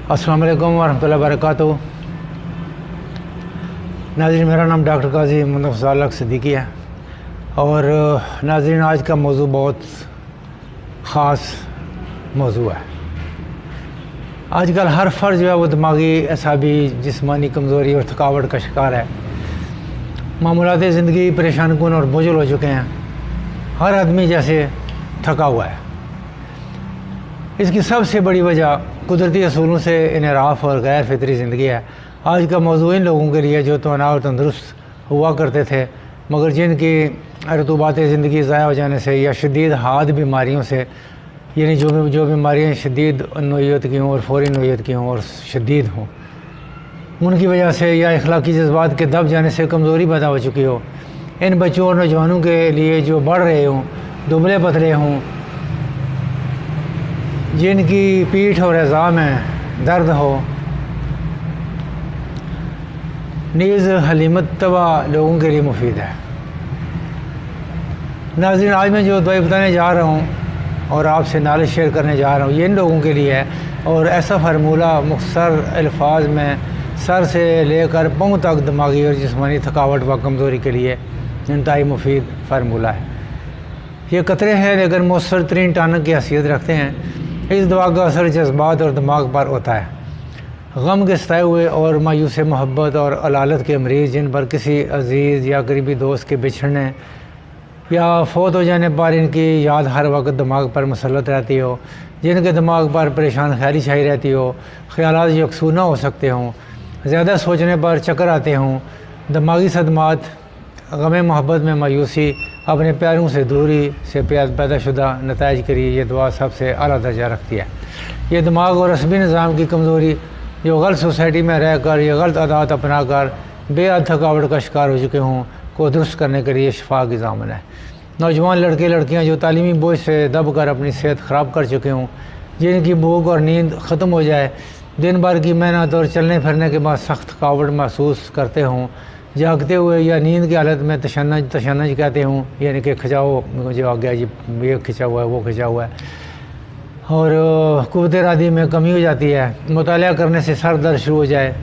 अस्सलाम वालेकुम वरहमतुल्लाहि वबरकातुहू। नाज़रीन, मेरा नाम डॉक्टर काजी मुस्तफ़ा सिद्दीकी है और नाज़रीन आज का मौजू बहुत ख़ास मौजू है। आजकल हर फ़र्द जो है वो दिमागी, असाबी, जिस्मानी कमज़ोरी और थकावट का शिकार है। मामूलात ज़िंदगी परेशान कुन और बोझल हो चुके हैं। हर आदमी जैसे थका हुआ है। इसकी सबसे बड़ी वजह कुदरती असूलों से इनहराफ और गैर फितरी ज़िंदगी है। आज का मौजू इन लोगों के लिए जो तवाना और तंदुरुस्त हुआ करते थे मगर जिनकी रतूबात ज़िंदगी ज़ाया हो जाने से या शदीद हाद बीमारियों से, यानी जो बीमारियाँ शदीद नोयत की हों और फौरी नोयत की हों और शदीद हों, उनकी वजह से या अखलाकी जज्बात के दब जाने से कमज़ोरी पैदा हो चुकी हो। इन बच्चों और नौजवानों के लिए जो बढ़ रहे हों, दुबले पतले हों, जिनकी पीठ और अज़ा में दर्द हो, नीज़ हलीमत तवा लोगों के लिए मुफीद है। नाज़रीन, आज मैं जो दवाई बताने जा रहा हूँ और आपसे नॉलेज शेयर करने जा रहा हूँ, ये इन लोगों के लिए है और ऐसा फार्मूला मुख्तसर अल्फाज में सर से लेकर पाँव तक दिमागी और जिस्मानी थकावट व कमज़ोरी के लिए इंतहाई मुफीद फार्मूला है। ये कतरे हैं लेकिन मौसर तरीन टानक की हैसियत रखते हैं। इस दवा का असर जज्बात और दिमाग पर होता है। गम के सताए हुए और मायूस मोहब्बत और अलालत के मरीज़, जिन पर किसी अजीज़ या करीबी दोस्त के बिछड़ने या फौत हो जाने पर इनकी याद हर वक्त दिमाग पर मुसल्लत रहती हो, जिनके दिमाग पर परेशान ख्याली छाई रहती हो, ख्यालात यकसू न हो सकते हों, ज़्यादा सोचने पर चक्कर आते हों, दिमागी सदमात, गम मोहब्बत में मायूसी, अपने प्यारों से दूरी से पैदा शुदा नताइज के लिए ये दवा सबसे आला दर्जा रखती है। ये दिमाग और असबी निज़ाम की कमज़ोरी जो गलत सोसाइटी में रह कर या गलत आदत अपना कर बेहद थकावट का शिकार हो चुके हों को दुरुस्त करने के लिए शिफा की ज़ामन है। नौजवान लड़के लड़कियां जो तालीमी बोझ से दब कर अपनी सेहत ख़राब कर चुके हों, जिनकी भूख और नींद ख़त्म हो जाए, दिन भर की मेहनत और चलने फिरने के बाद सख्त थकावट महसूस करते हों, जागते हुए या नींद की हालत में तशन्नुज कहते हों, यानी कि खिंचाव जो आ गया, ये खिंचा हुआ है, वो खिंचा हुआ है, और क़ुव्वत इरादी में कमी हो जाती है, मुतालिया करने से सर दर्द शुरू हो जाए,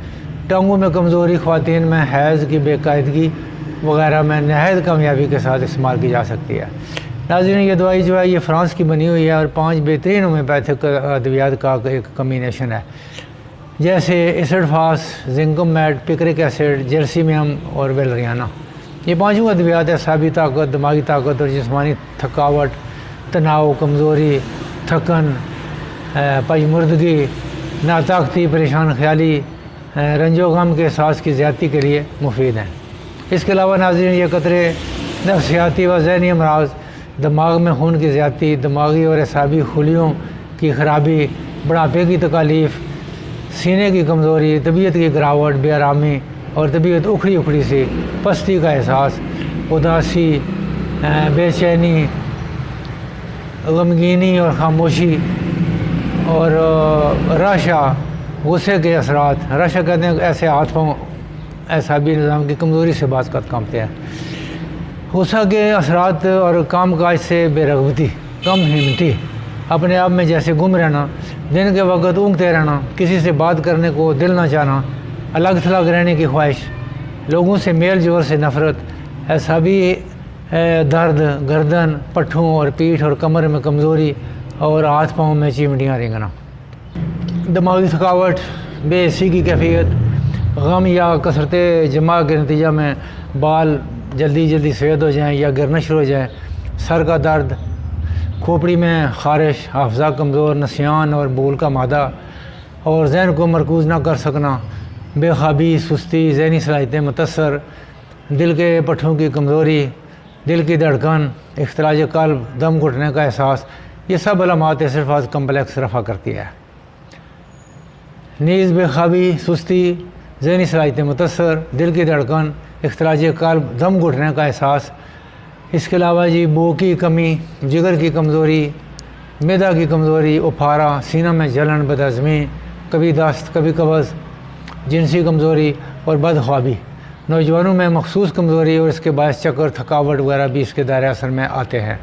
टांगों में कमज़ोरी, ख़वातीन में हैज़ की बेकायदगी वगैरह में नहायत कामयाबी के साथ इस्तेमाल की जा सकती है। नाज़रीन, ये दवाई जो है ये फ़्रांस की बनी हुई है और 5 बेहतरीन होम्योपैथिक अद्वियात का एक कम्बिनेशन है, जैसे एसिडफास, जिंकमेट, पिक्रिक एसिड, जेरसीमियम और वेलरियाना। ये पाँचों अद्वियात असाबी ताकत, दिमागी ताकत और जिस्मानी थकावट, तनाव, कमज़ोरी, थकन, पजमुर्दगी, नाताकती, परेशान ख्याली, रंजो गम के एहसास की ज़्यादती के लिए मुफीद हैं। इसके अलावा नाज़रीन, ये कतरे नफ्सियाती व ज़हनी अमराज, दिमाग में खून की ज़्यादती, दिमागी और असाबी खुलियों की ख़राबी, बुढ़ापे की तकालीफ़, सीने की कमज़ोरी, तबीयत की गिरावट, बेआरामी और तबीयत उखड़ी उखड़ी सी, पस्ती का एहसास, उदासी, बेचैनी, गमगीनी और खामोशी और रशा, गुस्से के असरात। रशा कहते हैं ऐसे हाथ पाँव असाबी निज़ाम की कमज़ोरी से बाज़ कांपते हैं। गुस्सा के असरात और काम काज से बेरग़बती, कम हिम्मती, अपने आप में जैसे गुम रहना, दिन के वक्त ऊँघते रहना, किसी से बात करने को दिल न चाहना, अलग थलग रहने की ख्वाहिश, लोगों से मेल जोल से नफ़रत, असाबी दर्द, गर्दन, पट्ठों और पीठ और कमर में कमज़ोरी और हाथ पाँव में चिमटियाँ रेंगना, दिमागी थकावट, बेहिस्सी की कैफियत, गम या कसरत जमा के नतीजा में बाल जल्दी सफ़ेद हो जाएँ या गिरना शुरू हो जाए, सर का दर्द, खोपड़ी में ख़ारिश, हाफ़ज़ा कमज़ोर, नसियान और भूल का मादा और जहन को मरकूज़ ना कर सकना, बेख़ाबी, सुस्ती, ज़हनी सलाहियतें मुतासर, दिल के पट्ठों की कमज़ोरी, दिल की धड़कन, इख्तिलाज क़ल्ब, दम घुटने का एहसास, ये सब अलामात एसिडफास कम्प्लेक्स रफ़ा करती है। नीज़ बेख़ाबी, सुस्ती, ज़हनी सलाहियतें मुतासर, दिल की धड़कन, इख्तिलाज क़ल्ब, दम घुटने का एहसास। इसके अलावा जी बू की कमी, जिगर की कमज़ोरी, मैदा की कमज़ोरी, उफारा, सीना में जलन, बदहज़मी, कभी दस्त, कभी कब्ज़, जिनसी कमज़ोरी और बदख्वाबी। नौजवानों में मखसूस कमज़ोरी और इसके बायस चक्कर, थकावट वगैरह भी इसके दायरे असर में आते हैं।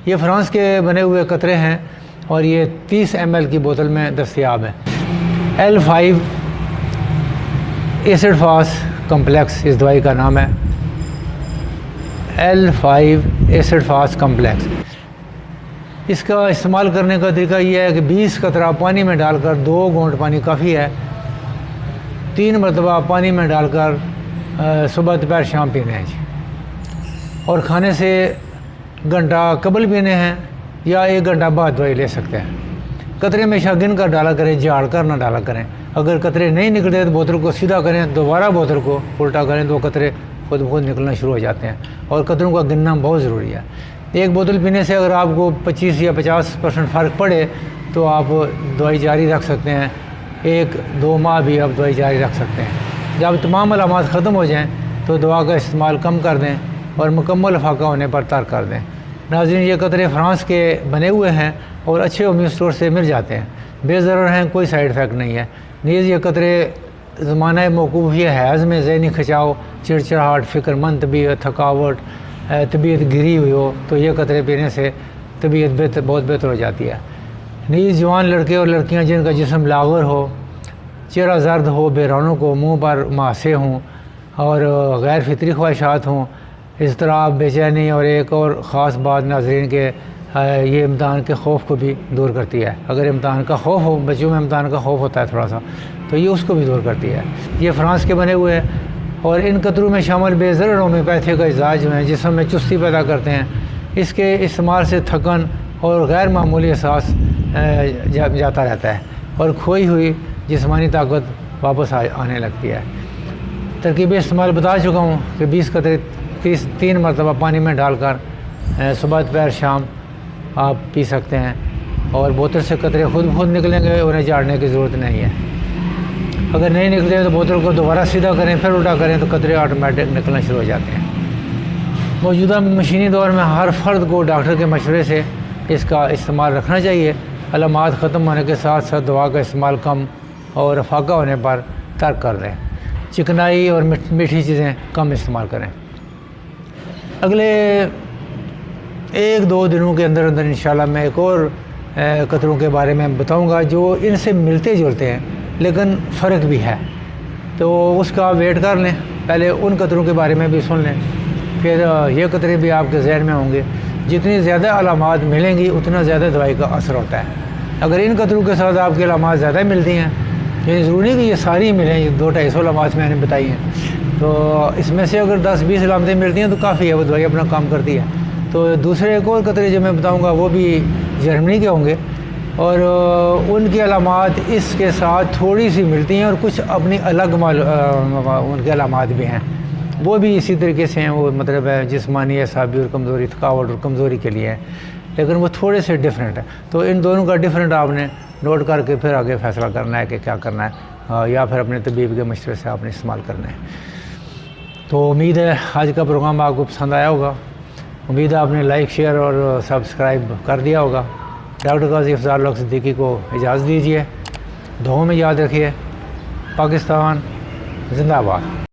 ये फ्रांस के बने हुए कतरे हैं और ये 30 ml की बोतल में दस्तयाब है। L5 ایسڈ فاس کمپلیکس اس دوائی کا نام ہے، L5 ایسڈ فاس کمپلیکس۔ اس کا استعمال کرنے کا طریقہ یہ ہے کہ 20 قطرہ پانی میں ڈال کر 2 گھونٹ پانی کافی ہے، 3 مرتبہ پانی میں ڈال کر صبح دوپہر شام پینے ہیں جی، اور کھانے سے گھنٹہ قبل پینے ہیں یا 1 گھنٹہ بعد دوائی لے سکتے ہیں۔ قطرے میں گن کر ڈالا کریں، جھاڑ کر نہ ڈالا کریں۔ اگر قطرے نہیں نکلتے تو بوتل کو سیدھا کریں، دوبارہ بوتل کو الٹا کریں تو قطرے خود بخود نکلنا شروع ہو جاتے ہیں، اور قطروں کا گننا بہت ضروری ہے۔ 1 بوتل پینے سے اگر آپ کو 25 یا 50% فرق پڑے تو آپ دوائی جاری رکھ سکتے ہیں، 1-2 ماہ بھی آپ دوائی جاری رکھ سکتے ہیں۔ جب تمام علامات ختم ہو جائیں تو دوا کا استعمال کم کر دیں اور مکمل افاقہ ہونے پر ترک کر دیں۔ ناظرین، یہ قطرے فرانس کے بنے ہوئے ہیں اور اچھے ہومیو اسٹور سے مل جاتے ہیں، بے ضرر ہیں، کوئی سائیڈ افیکٹ نہیں ہے۔ نیز یہ قطرے زمانہ موقوفی حیض میں ذہنی کھچاؤ، چڑچڑاہٹ، فکر مند طبیعت، تھکاوٹ، طبیعت گری ہوئی ہو تو یہ قطرے پینے سے طبیعت بہت بہتر ہو جاتی ہے۔ نیز جوان لڑکے اور لڑکیاں جن کا جسم لاغر ہو، چہرہ زرد ہو، بے رونق ہو، منہ پر ماسے ہوں اور غیر فطری خواہشات ہوں، اضطراب، بے چینی، اور ایک اور خاص بات ناظرین کہ یہ امتحان کے خوف کو بھی دور کرتی ہے۔ اگر امتحان کا خوف ہو، بچوں میں امتحان کا خوف ہوتا ہے تھوڑا سا، تو یہ اس کو بھی دور کرتی ہے۔ یہ فرانس کے بنے ہوئے ہیں اور ان قطروں میں شامل بے ضرر ہومیوپیتھی کا اجزاء جو ہیں جسم میں چستی پیدا کرتے ہیں۔ اس کے استعمال سے تھکن اور غیر معمولی احساس جاتا رہتا ہے اور کھوئی ہوئی جسمانی طاقت واپس آنے لگتی ہے۔ ترکیب استعمال بتا چکا ہوں کہ 20 قطرے 3 مرتبہ پانی میں ڈال کر صبح دوپہر شام آپ پی سکتے ہیں، اور بوتل سے قطرے خود بخود نکلیں گے، انہیں جھاڑنے کی ضرورت نہیں ہے۔ اگر نہیں نکلے تو بوتل کو دوبارہ سیدھا کریں، پھر الٹا کریں تو قطرے آٹومیٹک نکلنا شروع ہو جاتے ہیں۔ موجودہ مشینی دور میں ہر فرد کو ڈاکٹر کے مشورے سے اس کا استعمال رکھنا چاہیے۔ علامات ختم ہونے کے ساتھ ساتھ دوا کا استعمال کم اور افاقہ ہونے پر ترک کر دیں۔ چکنائی اور میٹھی چیزیں کم استعمال کریں۔ اگلے 1-2 دنوں کے اندر انشاءاللہ میں ایک اور قطروں کے بارے میں بتاؤں گا جو ان سے ملتے جلتے ہیں لیکن فرق بھی ہے، تو اس کا ویٹ کر لیں، پہلے ان قطروں کے بارے میں بھی سن لیں، پھر یہ قطرے بھی آپ کے ذہن میں ہوں گے۔ جتنی زیادہ علامات ملیں گی اتنا زیادہ دوائی کا اثر ہوتا ہے۔ اگر ان قطروں کے ساتھ آپ کی علامات زیادہ ملتی ہیں، یعنی ضروری کہ یہ ساری ملیں، یہ 200-250 علامات میں نے بتائی ہیں، تو اس میں سے اگر 10-20 علامتیں ملتی ہیں تو کافی ہے، وہ دوائی اپنا کام کرتی ہے۔ تو دوسرے ایک اور قطرے جو میں بتاؤں گا وہ بھی جرمنی کے ہوں گے، اور ان کی علامات اس کے ساتھ تھوڑی سی ملتی ہیں اور کچھ اپنی الگ ان کے علامات بھی ہیں، وہ بھی اسی طریقے سے ہیں، وہ مطلب ہے جسمانی، اعصابی اور کمزوری، تھکاوٹ اور کمزوری کے لیے ہیں، لیکن وہ تھوڑے سے ڈفرینٹ ہیں۔ تو ان دونوں کا ڈفرینٹ آپ نے نوٹ کر کے پھر آگے فیصلہ کرنا ہے کہ کیا کرنا ہے، یا پھر اپنے طبیب کے مشورے سے آپ نے استعمال کرنا ہے۔ تو امید ہے آج کا پروگرام آپ کو پسند آیا ہوگا، امید ہے آپ نے لائک، شیئر اور سبسکرائب کر دیا ہوگا۔ ڈاکٹر قاضی افضال الحق صدیقی کو اجازت دیجیے، دعاؤں میں یاد رکھیے۔ پاکستان زندہ باد۔